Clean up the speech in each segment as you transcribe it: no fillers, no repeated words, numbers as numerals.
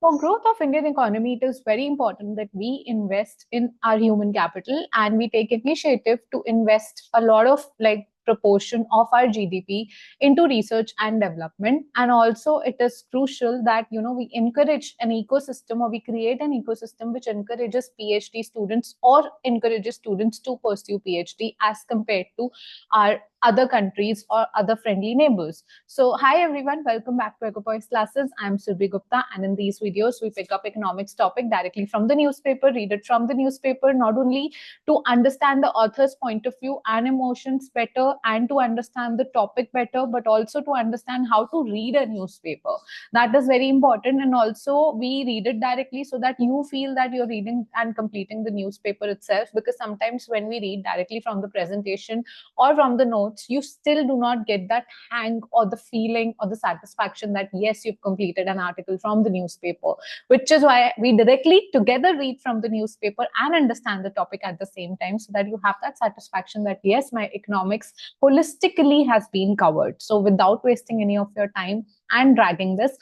For growth of Indian economy, it is very important that we invest in our human capital and we take initiative to invest a lot of like proportion of our GDP into research and development. And also it is crucial that we encourage an ecosystem, or we create an ecosystem which encourages PhD students or encourages students to pursue PhD as compared to our other countries or other friendly neighbors. So, hi everyone, welcome back to Equipoiseclasses Classes. I'm Surbhi Gupta, and in these videos, we pick up economics topic directly from the newspaper, read it from the newspaper, not only to understand the author's point of view and emotions better, and to understand the topic better, but also to understand how to read a newspaper. That is very important, and also we read it directly so that you feel that you're reading and completing the newspaper itself. Because sometimes when we read directly from the presentation or from the notes, you still do not get that hang or the feeling or the satisfaction that yes, you've completed an article from the newspaper, which is why we directly together read from the newspaper and understand the topic at the same time, so that you have that satisfaction that yes, my economics holistically has been covered. So without wasting any of your time and dragging this,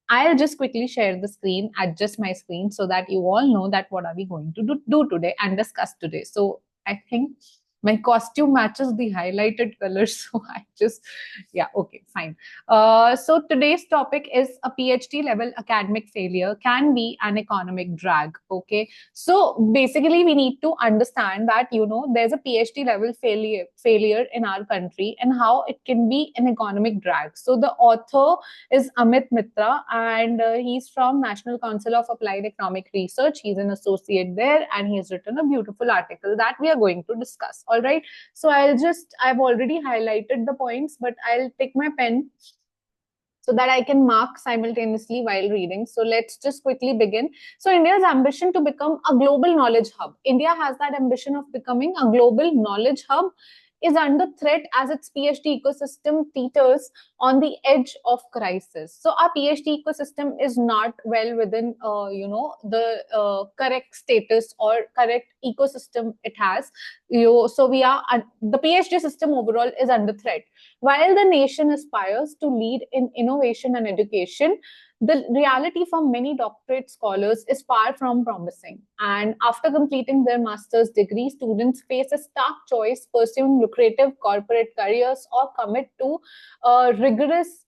I'll just quickly share the screen, adjust my screen so that you all know that what are we going to do today and discuss today. So I think my costume matches the highlighted colors. So I just, yeah, okay, fine. So today's topic is a PhD level academic failure can be an economic drag. Okay. So basically we need to understand that, there's a PhD level failure in our country and how it can be an economic drag. So the author is Amit Mitra, and he's from National Council of Applied Economic Research. He's an associate there, and he has written a beautiful article that we are going to discuss. All right. So I've already highlighted the points, but I'll take my pen so that I can mark simultaneously while reading. So let's just quickly begin. So India's ambition to become a global knowledge hub. India has that ambition of becoming a global knowledge hub is under threat as its PhD ecosystem teeters on the edge of crisis. So our PhD ecosystem is not well within, the correct status or correct ecosystem it has. So the PhD system overall is under threat. While the nation aspires to lead in innovation and education, the reality for many doctorate scholars is far from promising. And after completing their master's degree, students face a stark choice: pursuing lucrative corporate careers or commit to rigorous,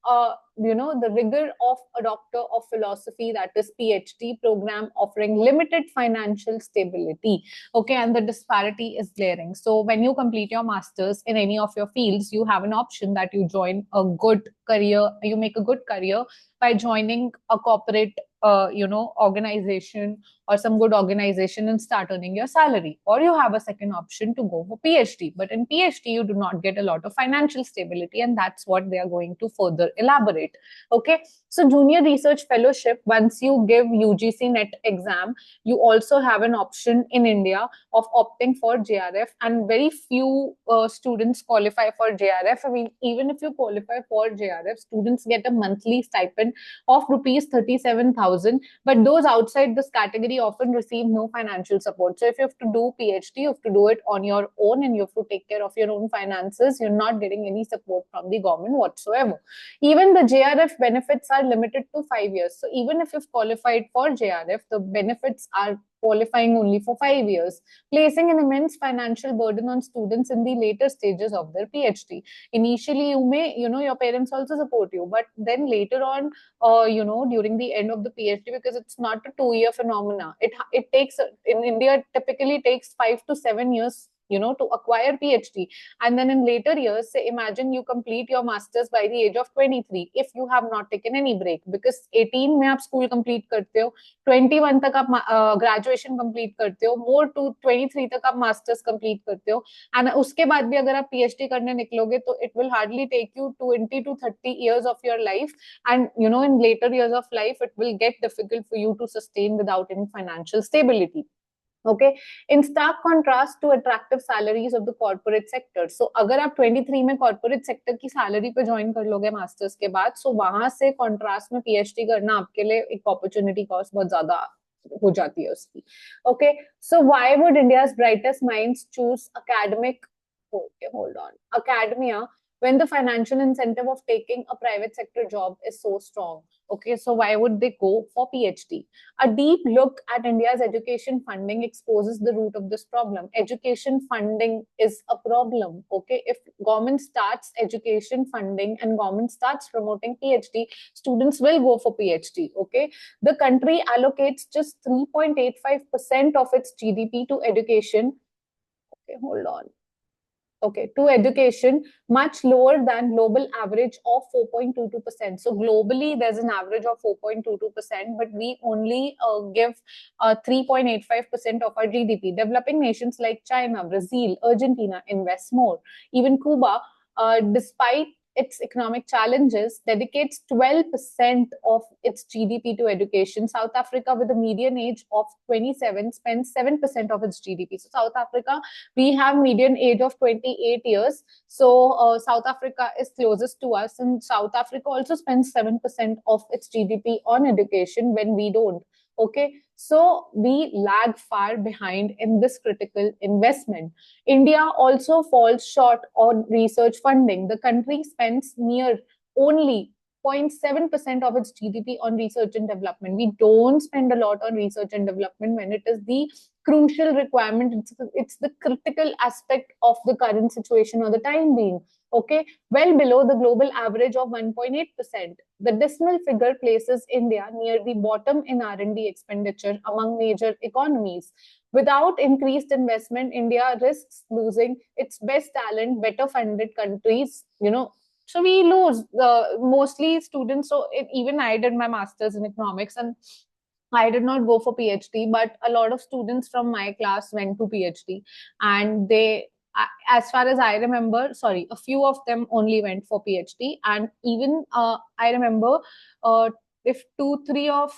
the rigor of a doctor of philosophy, that is PhD program, offering limited financial stability. Okay, and the disparity is glaring. So when you complete your master's in any of your fields, you have an option that you join a good career, you make a good career by joining a corporate organization or some good organization and start earning your salary. Or you have a second option to go for PhD. But in PhD, you do not get a lot of financial stability, and that's what they are going to further elaborate. Okay. So junior research fellowship, once you give UGC NET exam, you also have an option in India of opting for JRF, and very few students qualify for JRF. I mean, even if you qualify for JRF, students get a monthly stipend of rupees 37,000, but those outside this category often receive no financial support. So if you have to do PhD, you have to do it on your own and you have to take care of your own finances. You're not getting any support from the government whatsoever. Even the JRF benefits are limited to 5 years. So even if you've qualified for JRF, the benefits are qualifying only for 5 years, placing an immense financial burden on students in the later stages of their PhD. Initially, you may, your parents also support you, but then later on, during the end of the PhD, because it's not a 2-year phenomena, it takes, in India, it typically takes 5 to 7 years to acquire PhD. And then in later years, say, imagine you complete your master's by the age of 23, if you have not taken any break, because 18 mein aap school complete karte ho, 21 tak aap graduation complete karte ho, more to 23 tak aap masters complete karte ho, and uske baad bhi agar aap PhD karne nikloge, to it will hardly take you 20 to 30 years of your life. And in later years of life, it will get difficult for you to sustain without any financial stability. Okay, in stark contrast to attractive salaries of the corporate sector. So अगर आप 23 में corporate sector की salary पे join कर लोगे masters के बाद, so वहां से contrast में PhD करना आपके लिए एक opportunity cost बहुत ज्यादा हो जाती है उसकी. Okay, so why would India's brightest minds choose academia when the financial incentive of taking a private sector job is so strong? Okay, so why would they go for PhD? A deep look at India's education funding exposes the root of this problem. Education funding is a problem. Okay, if government starts education funding and government starts promoting PhD, students will go for PhD. Okay, the country allocates just 3.85% of its GDP to education. Okay, hold on. Okay, to education, much lower than global average of 4.22%. So globally, there's an average of 4.22%, but we only give 3.85% of our GDP. Developing nations like China, Brazil, Argentina invest more. Even Cuba, despite its economic challenges, dedicates 12% of its GDP to education. South Africa, with a median age of 27, spends 7% of its GDP. So South Africa, we have median age of 28 years. So South Africa is closest to us, and South Africa also spends 7% of its GDP on education when we don't. Okay, so we lag far behind in this critical investment. India also falls short on research funding. The country spends near only 0.7% of its GDP on research and development. We don't spend a lot on research and development when it is the crucial requirement. It's the critical aspect of the current situation or the time being. Okay, well below the global average of 1.8%. The decimal figure places India near the bottom in R&D expenditure among major economies. Without increased investment, India risks losing its best talent, better funded countries, so we lose mostly students. So even I did my master's in economics, and I did not go for PhD, but a lot of students from my class went to PhD, and as far as I remember, sorry, a few of them only went for PhD, and even I remember if two, three of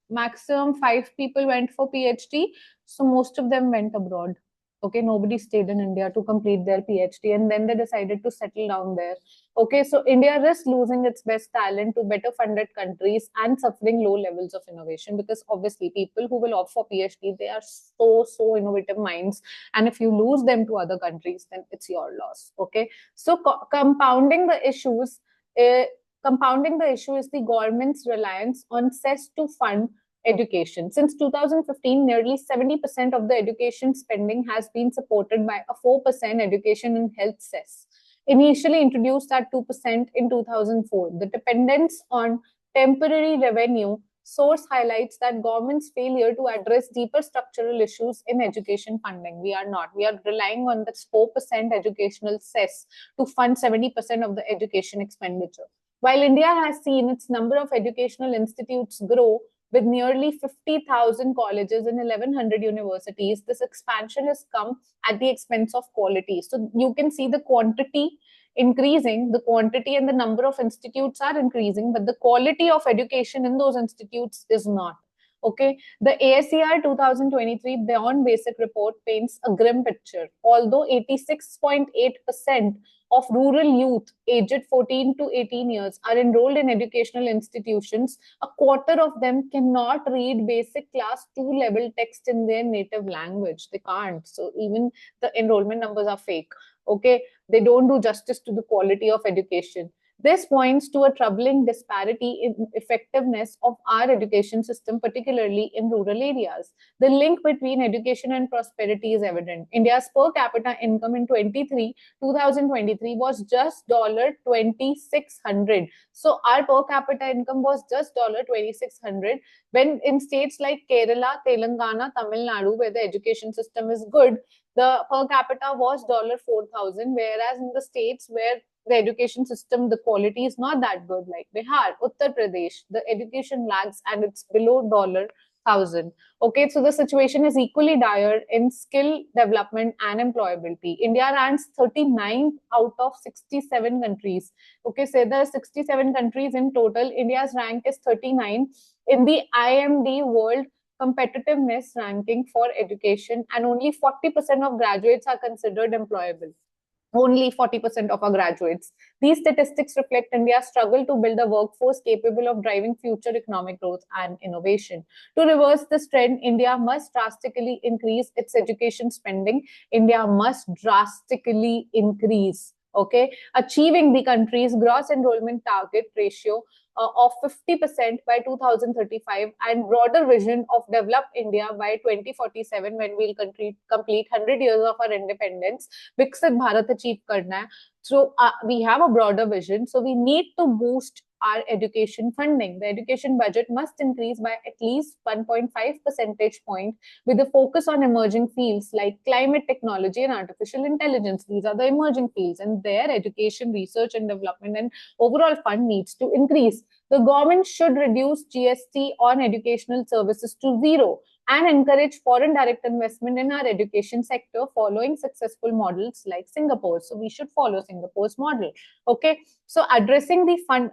maximum five people went for PhD, so most of them went abroad. Okay, nobody stayed in India to complete their PhD, and then they decided to settle down there. Okay, so India risks losing its best talent to better funded countries and suffering low levels of innovation, because obviously people who will opt for PhD, they are so innovative minds. And if you lose them to other countries, then it's your loss. Okay, so uh, compounding the issue is the government's reliance on cess to fund education. Since 2015, nearly 70% of the education spending has been supported by a 4% education and health cess, initially introduced at 2% in 2004. The dependence on temporary revenue source highlights that government's failure to address deeper structural issues in education funding. We are not. We are relying on this 4% educational cess to fund 70% of the education expenditure. While India has seen its number of educational institutes grow with nearly 50,000 colleges and 1,100 universities, this expansion has come at the expense of quality. So you can see the quantity increasing, the quantity and the number of institutes are increasing, but the quality of education in those institutes is not. Okay, the ASER 2023 Beyond Basic Report paints a grim picture. Although 86.8% of rural youth aged 14 to 18 years are enrolled in educational institutions, a quarter of them cannot read basic class 2 level text in their native language. They can't. So even the enrollment numbers are fake. Okay, they don't do justice to the quality of education. This points to a troubling disparity in effectiveness of our education system, particularly in rural areas. The link between education and prosperity is evident. India's per capita income in 2023 was just $2,600. So our per capita income was just $2,600. When in states like Kerala, Telangana, Tamil Nadu, where the education system is good, the per capita was $4,000, whereas in the states where the education system, the quality is not that good, like Bihar, Uttar Pradesh, the education lags and it's below $1,000. Okay, so the situation is equally dire in skill development and employability. India ranks 39th out of 67 countries. Okay, so there are 67 countries in total. India's rank is 39 in the IMD World Competitiveness Ranking for Education, and only 40% of graduates are considered employable. Only 40% of our graduates. These statistics reflect India's struggle to build a workforce capable of driving future economic growth and innovation. To reverse this trend, India must drastically increase its education spending. India must drastically increase. Okay, achieving the country's gross enrollment target ratio of 50% by 2035 and broader vision of developed India by 2047 when we'll complete 100 years of our independence. Viksit Bharat achieve karna hai. So we have a broader vision. So we need to boost our education funding. The education budget must increase by at least 1.5 percentage point with a focus on emerging fields like climate technology and artificial intelligence. These are the emerging fields, and their education, research and development and overall fund needs to increase. The government should reduce GST on educational services to zero and encourage foreign direct investment in our education sector following successful models like Singapore. So we should follow Singapore's model. Okay, so addressing the fund,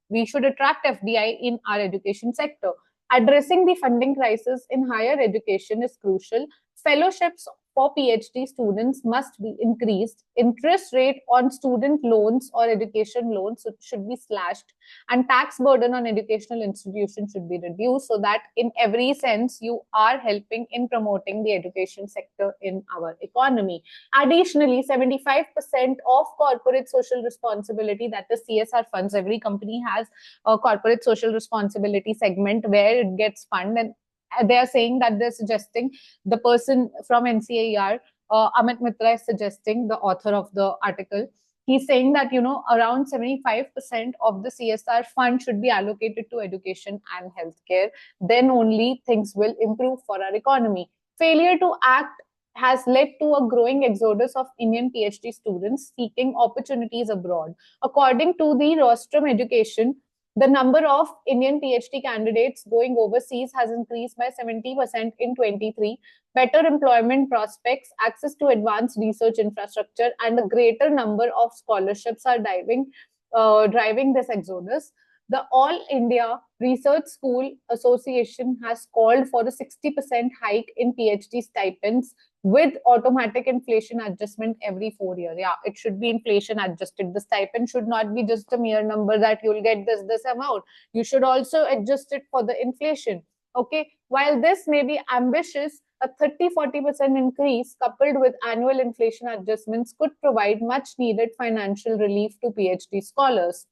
we should attract FDI in our education sector. Addressing the funding crisis in higher education is crucial. Fellowships for PhD students must be increased. Interest rate on student loans or education loans should be slashed, and tax burden on educational institutions should be reduced, so that in every sense you are helping in promoting the education sector in our economy. Additionally, 75% of corporate social responsibility, that is CSR funds, every company has a corporate social responsibility segment where it gets funded, and they are saying that they're suggesting, the person from NCAR, Amit Mitra, is suggesting, the author of the article, he's saying that, around 75% of the CSR fund should be allocated to education and healthcare. Then only things will improve for our economy. Failure to act has led to a growing exodus of Indian PhD students seeking opportunities abroad. According to the Rostrum Education, the number of Indian PhD candidates going overseas has increased by 70% in 23. Better employment prospects, access to advanced research infrastructure, and a greater number of scholarships are driving this exodus. The All India Research School Association has called for a 60% hike in PhD stipends with automatic inflation adjustment every 4 years. Yeah, it should be inflation adjusted. The stipend should not be just a mere number that you'll get this amount. You should also adjust it for the inflation. Okay, while this may be ambitious, a 30-40% increase coupled with annual inflation adjustments could provide much needed financial relief to PhD scholars.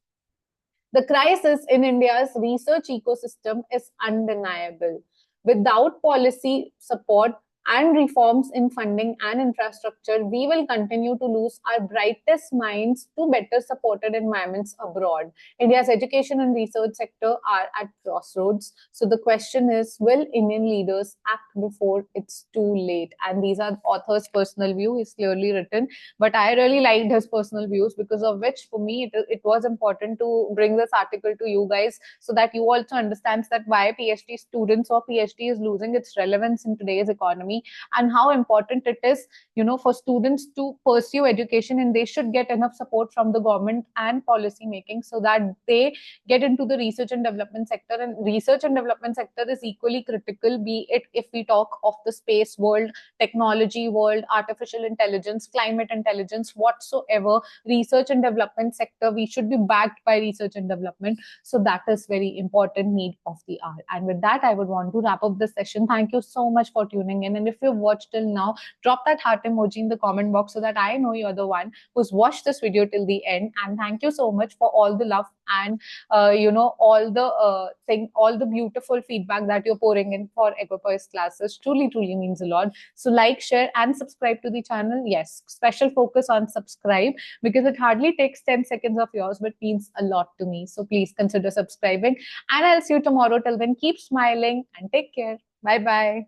The crisis in India's research ecosystem is undeniable. Without policy support and reforms in funding and infrastructure, we will continue to lose our brightest minds to better supported environments abroad. India's education and research sector are at crossroads. So the question is, will Indian leaders act before it's too late? And these are the author's personal view. It's clearly written, but I really liked his personal views, because of which, for me, it was important to bring this article to you guys, so that you also understand that why PhD students or PhD is losing its relevance in today's economy, and how important it is, for students to pursue education, and they should get enough support from the government and policy making, so that they get into the research and development sector. And research and development sector is equally critical, be it if we talk of the space world, technology world, artificial intelligence, climate intelligence, whatsoever. Research and development sector, we should be backed by research and development. So that is very important need of the hour. And with that, I would want to wrap up this session. Thank you so much for tuning in. And if you've watched till now, drop that heart emoji in the comment box, so that I know you're the one who's watched this video till the end. And thank you so much for all the love and all the beautiful feedback that you're pouring in for Equipoise classes. Truly means a lot. So like, share and subscribe to the channel. Yes, special focus on subscribe, because it hardly takes 10 seconds of yours but means a lot to me. So please consider subscribing, and I'll see you tomorrow. Till then, keep smiling and take care. Bye bye.